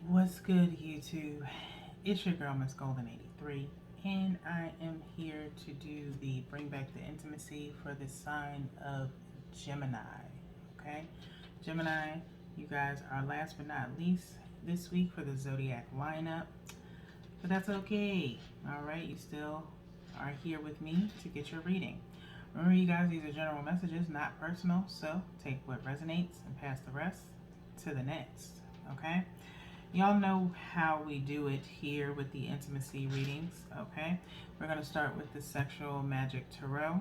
What's good, YouTube? It's your girl, Miss Golden 83, and I am here to do the Bring Back the Intimacy for the sign of Gemini. Okay, Gemini, you guys are last but not least this week for the zodiac lineup, but that's okay. All right, you still are here with me to get your reading. Remember, you guys, these are general messages, not personal, so take what resonates and pass the rest to the next. Okay. Y'all know how we do it here with the intimacy readings, okay? We're going to start with the Sexual Magic Tarot.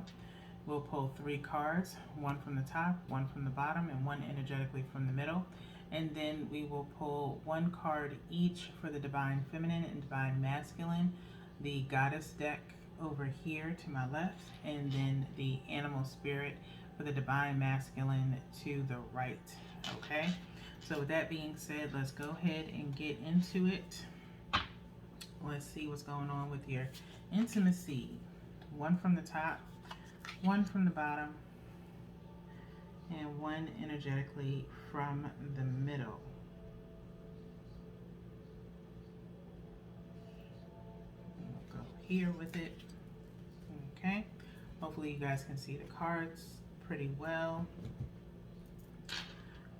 We'll pull 3 cards, one from the top, one from the bottom, and one energetically from the middle. And then we will pull 1 card each for the Divine Feminine and Divine Masculine, the Goddess deck over here to my left, and then the Animal Spirit for the Divine Masculine to the right, okay? So with that being said, let's go ahead and get into it. Let's see what's going on with your intimacy. 1 from the top, 1 from the bottom, and 1 energetically from the middle. We'll go here with it. Okay. Hopefully you guys can see the cards pretty well.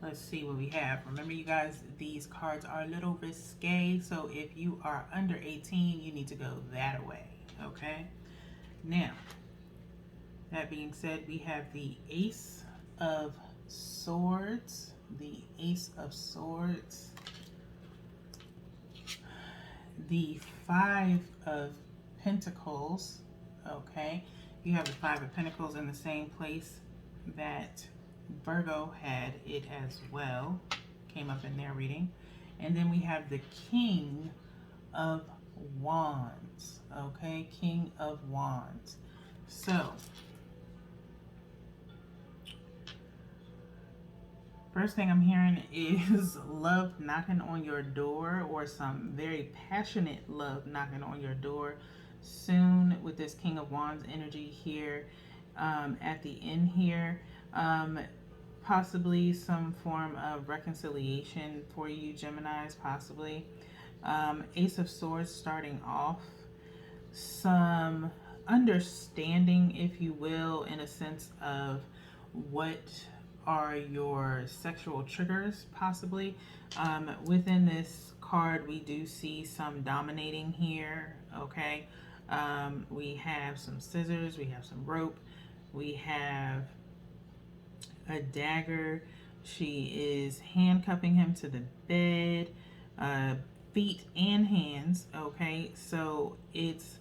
Let's see what we have. Remember, you guys, these cards are a little risque, so if you are under 18, you need to go that way, okay? Now, that being said, we have the Ace of Swords, the Ace of Swords, the 5 of Pentacles, okay? You have the 5 of Pentacles in the same place that Virgo had it as well, came up in their reading. And then we have the King of Wands, okay? King of Wands. So, first thing I'm hearing is love knocking on your door, or some very passionate love knocking on your door soon with this King of Wands energy here at the end here. Possibly some form of reconciliation for you, Geminis, possibly. Ace of Swords starting off. Some understanding, if you will, in a sense of what are your sexual triggers, possibly. Within this card, we do see some dominating here, okay? We have some scissors, we have some rope, we have a dagger. She is handcuffing him to the bed, feet and hands, okay? So it's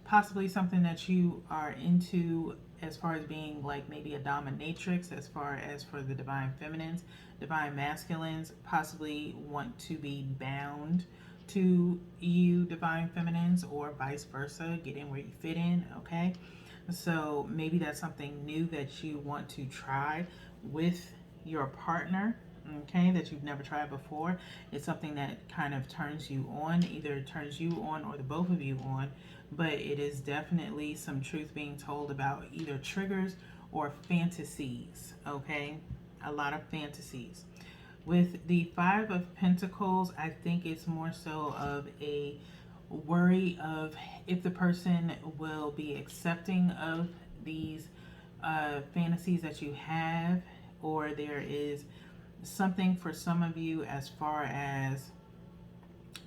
possibly something that you are into as far as being like maybe a dominatrix, as far as for the Divine Feminines. Divine Masculines possibly want to be bound to you, Divine Feminines, or vice versa, get in where you fit in, okay? So maybe that's something new that you want to try with your partner, okay, that you've never tried before. It's something that kind of turns you on, either turns you on or the both of you on, but it is definitely some truth being told about either triggers or fantasies, okay? A lot of fantasies. With the 5 of Pentacles, I think it's more so of a worry of if the person will be accepting of these fantasies that you have, or there is something for some of you as far as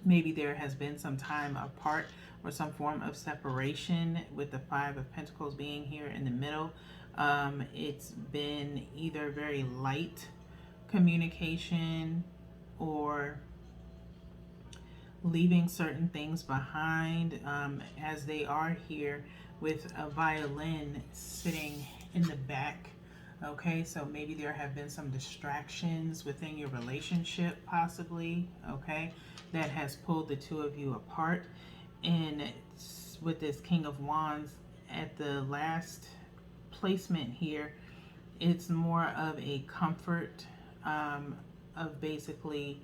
maybe there has been some time apart or some form of separation, with the 5 of Pentacles being here in the middle. It's been either very light communication or leaving certain things behind, as they are here with a violin sitting in the back, okay? So maybe there have been some distractions within your relationship, possibly, okay, that has pulled the two of you apart. And with this King of Wands at the last placement here, it's more of a comfort, of basically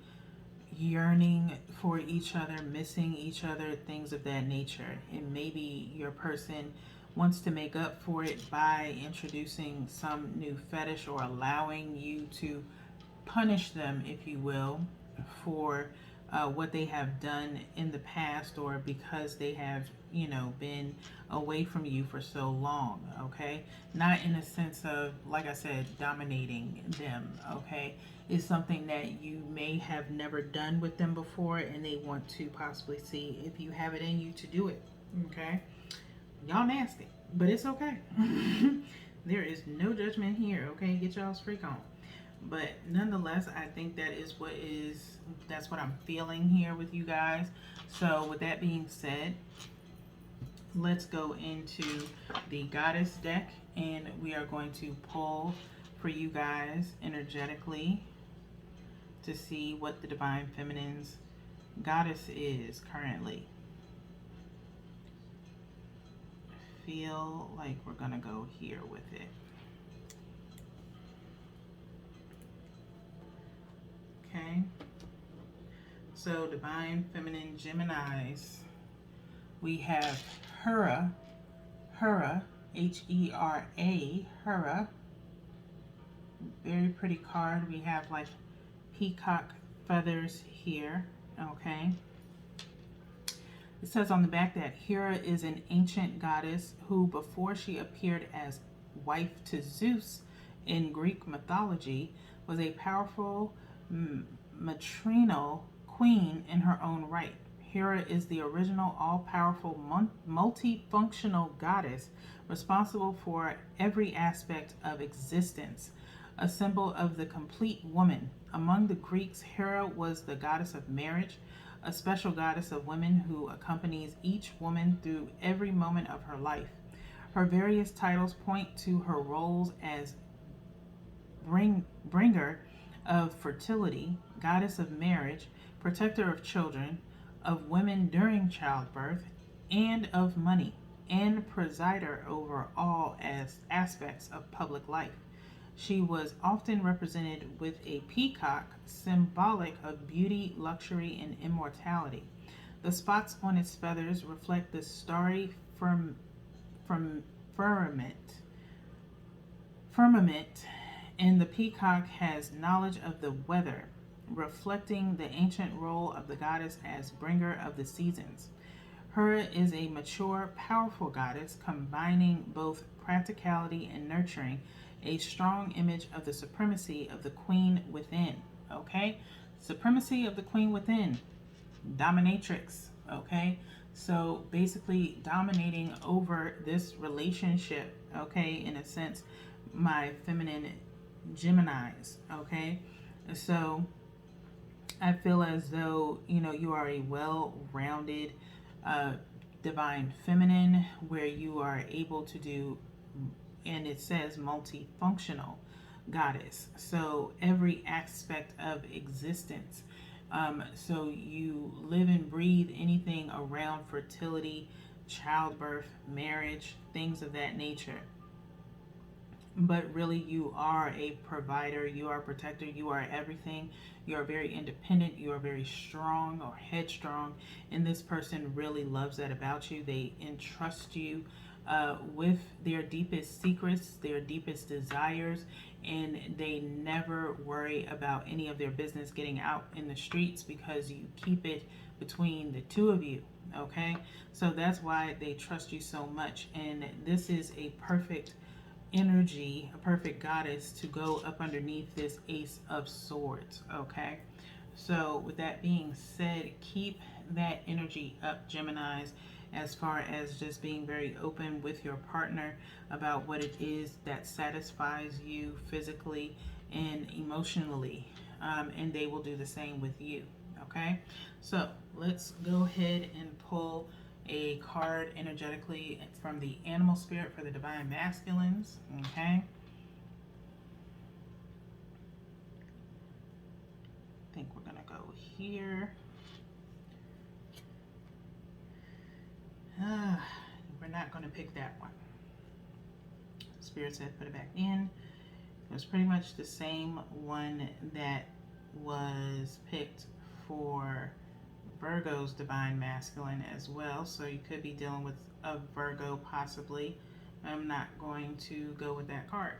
yearning for each other, missing each other, things of that nature. And maybe your person wants to make up for it by introducing some new fetish, or allowing you to punish them, if you will, for what they have done in the past, or because they have, you know, been away from you for so long, okay? Not in a sense of, like I said, dominating them, okay? It's something that you may have never done with them before, and they want to possibly see if you have it in you to do it, okay? Y'all nasty, but it's okay. There is no judgment here, okay? Get y'all's freak on. But nonetheless, I think that's what I'm feeling here with you guys. So with that being said, let's go into the goddess deck, and we are going to pull for you guys energetically to see what the divine feminine's goddess is currently. I feel like we're gonna go here with it. Okay, so divine feminine Geminis, we have Hera, H-E-R-A, Hera. Very pretty card. We have like peacock feathers here, okay? It says on the back that Hera is an ancient goddess who, before she appeared as wife to Zeus in Greek mythology, was a powerful maternal queen in her own right. Hera is the original all-powerful multifunctional goddess responsible for every aspect of existence, a symbol of the complete woman. Among the Greeks, Hera was the goddess of marriage, a special goddess of women who accompanies each woman through every moment of her life. Her various titles point to her roles as bringer of fertility, goddess of marriage, protector of children, of women during childbirth, and of money, and presider over all aspects of public life. She was often represented with a peacock, symbolic of beauty, luxury, and immortality. The spots on its feathers reflect the starry firmament, and the peacock has knowledge of the weather, reflecting the ancient role of the goddess as bringer of the seasons. Hera is a mature, powerful goddess combining both practicality and nurturing, a strong image of the supremacy of the queen within. Okay? Supremacy of the queen within. Dominatrix. Okay? So basically dominating over this relationship. Okay? In a sense, my feminine Geminis. Okay? So I feel as though, you know, you are a well-rounded divine feminine where you are able to do, and it says multifunctional goddess, so every aspect of existence. So you live and breathe anything around fertility, childbirth, marriage, things of that nature. But really, you are a provider, you are a protector, you are everything. You are very independent, you are very strong or headstrong, and this person really loves that about you. They entrust you with their deepest secrets, their deepest desires, and they never worry about any of their business getting out in the streets because you keep it between the two of you. Okay, so that's why they trust you so much, and this is a perfect energy, a perfect goddess to go up underneath this Ace of Swords. Okay, so with that being said, keep that energy up, Geminis, as far as just being very open with your partner about what it is that satisfies you physically and emotionally, and they will do the same with you. Okay, so let's go ahead and pull a card energetically from the animal spirit for the divine masculines. Okay, I think we're gonna go here. We're not gonna pick that one. Spirit said put it back in. It was pretty much the same one that was picked for Virgo's divine masculine as well, so you could be dealing with a Virgo possibly. I'm not going to go with that card.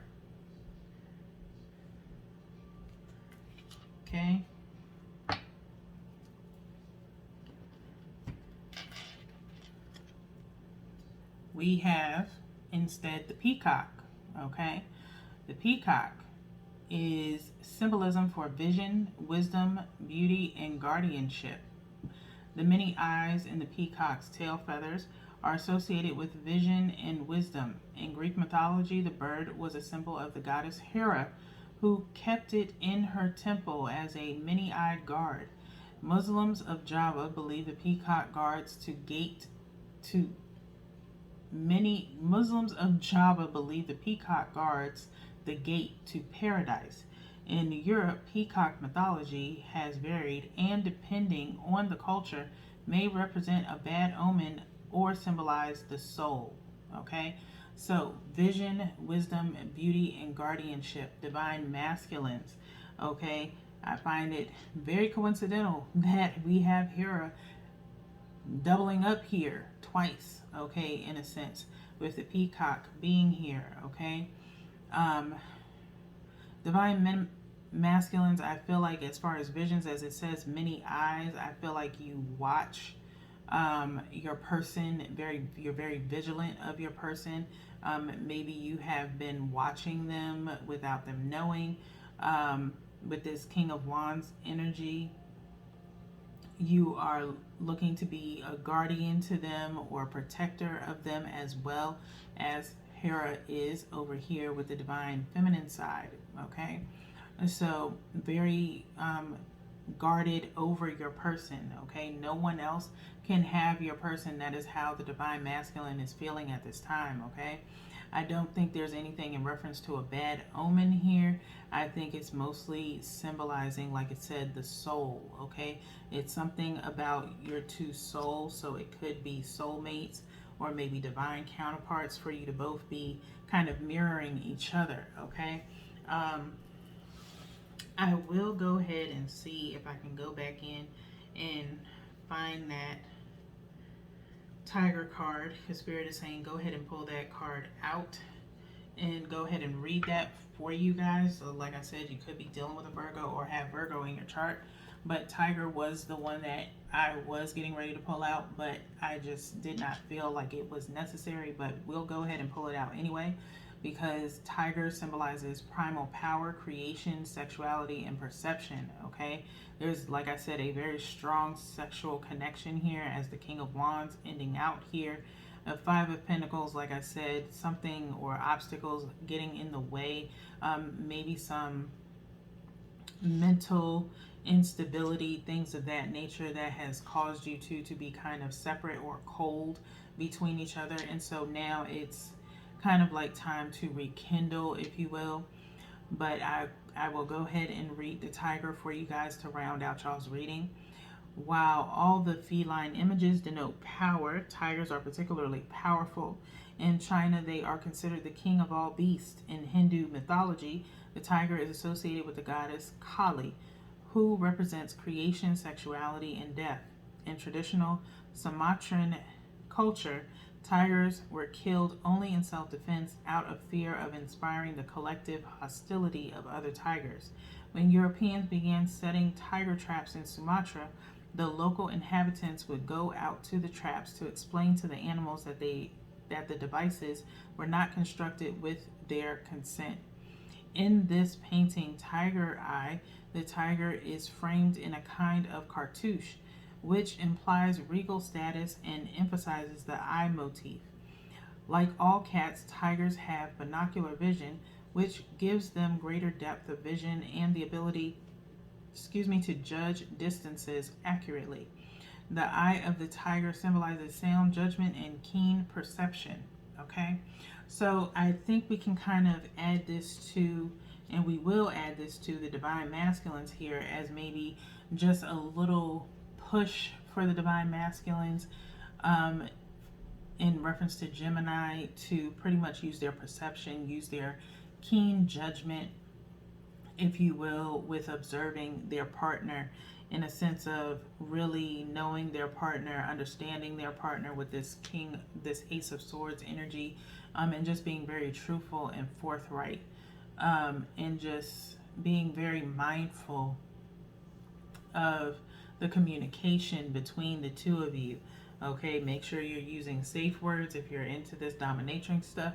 Okay, we have instead the peacock. Okay, the peacock is symbolism for vision, wisdom, beauty, and guardianship. The many eyes in the peacock's tail feathers are associated with vision and wisdom. In Greek mythology, the bird was a symbol of the goddess Hera, who kept it in her temple as a many eyed guard. Muslims of Java believe the peacock guards to gate to Many Muslims of Java believe the peacock guards the gate to paradise. In Europe, peacock mythology has varied and, depending on the culture, may represent a bad omen or symbolize the soul. Okay, so vision, wisdom, beauty, and guardianship, divine masculines. Okay, I find it very coincidental that we have Hera doubling up here twice, okay, in a sense, with the peacock being here, okay. um divine masculines, I feel like, as far as visions, as it says many eyes, I feel like you watch your person you're very vigilant of your person. Maybe you have been watching them without them knowing. With this King of Wands energy, you are looking to be a guardian to them or protector of them, as well as Hera is over here with the divine feminine side. Okay, so very guarded over your person. Okay, no one else can have your person. That is how the divine masculine is feeling at this time. Okay, I don't think there's anything in reference to a bad omen here. I think it's mostly symbolizing, like it said, the soul. Okay, it's something about your two souls, so it could be soulmates or maybe divine counterparts for you to both be kind of mirroring each other. Okay, I will go ahead and see if I can go back in and find that Tiger card, because Spirit is saying go ahead and pull that card out and go ahead and read that for you guys. So like I said, you could be dealing with a Virgo or have Virgo in your chart, but Tiger was the one that I was getting ready to pull out, but I just did not feel like it was necessary. But we'll go ahead and pull it out anyway, because Tiger symbolizes primal power, creation, sexuality, and perception. Okay, there's, like I said, a very strong sexual connection here as the King of Wands ending out here. A Five of Pentacles, like I said, something or obstacles getting in the way, maybe some mental instability, things of that nature that has caused you to be kind of separate or cold between each other. And so now it's kind of like time to rekindle, if you will. But I will go ahead and read the Tiger for you guys to round out y'all's reading. While all the feline images denote power, tigers are particularly powerful. In China, they are considered the king of all beasts. In Hindu mythology, the tiger is associated with the goddess Kali, who represents creation, sexuality, and death. In traditional Sumatran culture, tigers were killed only in self-defense out of fear of inspiring the collective hostility of other tigers. When Europeans began setting tiger traps in Sumatra, the local inhabitants would go out to the traps to explain to the animals that the devices were not constructed with their consent. In this painting, Tiger Eye, the tiger is framed in a kind of cartouche, which implies regal status and emphasizes the eye motif. Like all cats, tigers have binocular vision, which gives them greater depth of vision and the ability to judge distances accurately. The eye of the tiger symbolizes sound judgment and keen perception. Okay, so I think we can kind of add this to, and we will add this to the divine masculines here as maybe just a little push for the divine masculines in reference to Gemini to pretty much use their perception, use their keen judgment, if you will, with observing their partner, in a sense of really knowing their partner, understanding their partner with this Ace of Swords energy, and just being very truthful and forthright, and just being very mindful of the communication between the two of you. Okay, make sure you're using safe words if you're into this dominatrix stuff.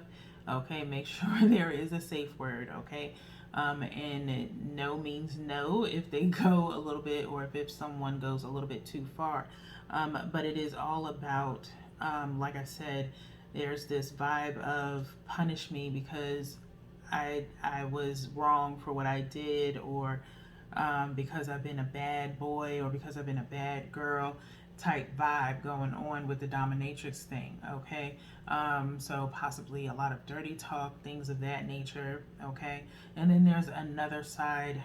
Okay, make sure there is a safe word. Okay, and no means no if they go a little bit, or if someone goes a little bit too far. But it is all about, like I said, there's this vibe of punish me because I was wrong for what I did, or because I've been a bad boy, or because I've been a bad girl type vibe going on with the dominatrix thing. Okay, so possibly a lot of dirty talk, things of that nature. Okay, and then there's another side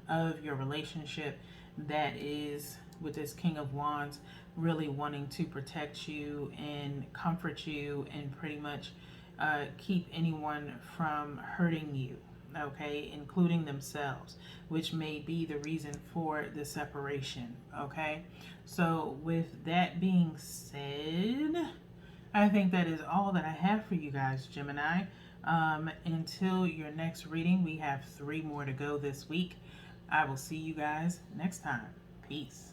of your relationship that is with this King of Wands, really wanting to protect you and comfort you, and pretty much keep anyone from hurting you, okay, including themselves, which may be the reason for the separation. Okay, so with that being said, I think that is all that I have for you guys, Gemini. Until your next reading, we have 3 more to go this week. I will see you guys next time. Peace.